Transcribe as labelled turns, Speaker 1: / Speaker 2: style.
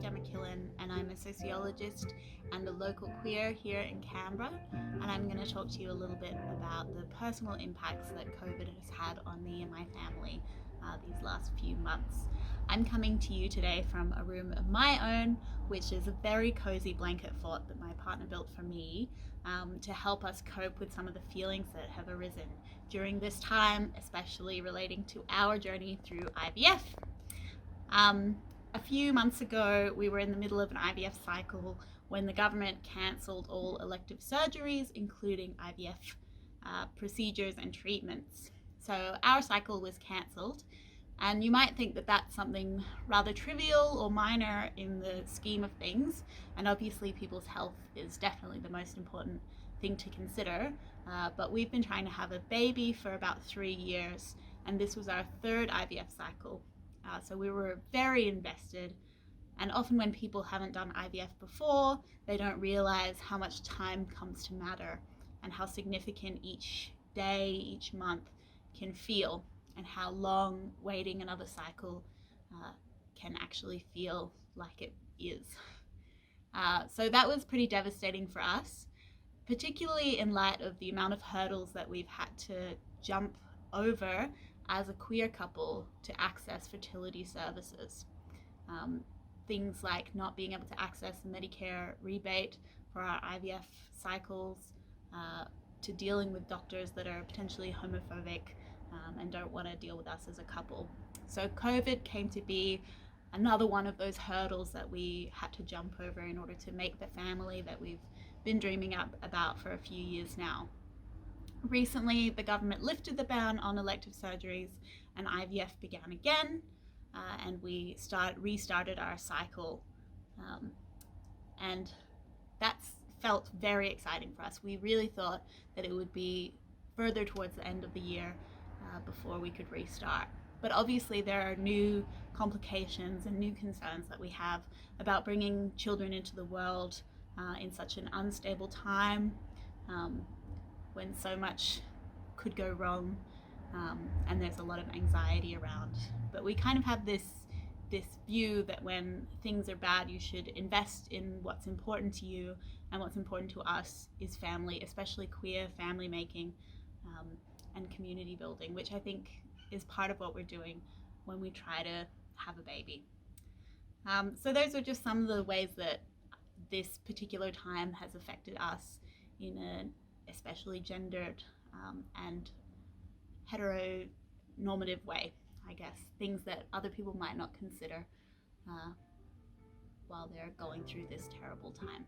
Speaker 1: Gemma Killen, and I'm a sociologist and a local queer here in Canberra, and I'm going to talk to you a little bit about the personal impacts that COVID has had on me and my family these last few months. I'm coming to you today from a room of my own, which is a very cozy blanket fort that my partner built for me to help us cope with some of the feelings that have arisen during this time, especially relating to our journey through IVF. A few months ago, we were in the middle of an IVF cycle when the government cancelled all elective surgeries, including IVF procedures and treatments. So our cycle was cancelled, and you might think that that's something rather trivial or minor in the scheme of things, and obviously people's health is definitely the most important thing to consider, but we've been trying to have a baby for about 3 years, and this was our third IVF cycle. So we were very invested, and often when people haven't done IVF before, they don't realize how much time comes to matter and how significant each day, each month can feel, and how long waiting another cycle can actually feel like it is. So that was pretty devastating for us, particularly in light of the amount of hurdles that we've had to jump over as a queer couple to access fertility services. Things like not being able to access the Medicare rebate for our IVF cycles, to dealing with doctors that are potentially homophobic and don't want to deal with us as a couple. So COVID came to be another one of those hurdles that we had to jump over in order to make the family that we've been dreaming about for a few years now. Recently, the government lifted the ban on elective surgeries and IVF began again, and we restarted our cycle. And that's felt very exciting for us. We really thought that it would be further towards the end of the year before we could restart. But obviously there are new complications and new concerns that we have about bringing children into the world in such an unstable time, when so much could go wrong, and there's a lot of anxiety around. But we kind of have this view that when things are bad, you should invest in what's important to you, and what's important to us is family, especially queer family making and community building, which I think is part of what we're doing when we try to have a baby. So those are just some of the ways that this particular time has affected us in an especially gendered and heteronormative way, I guess. Things that other people might not consider while they're going through this terrible time.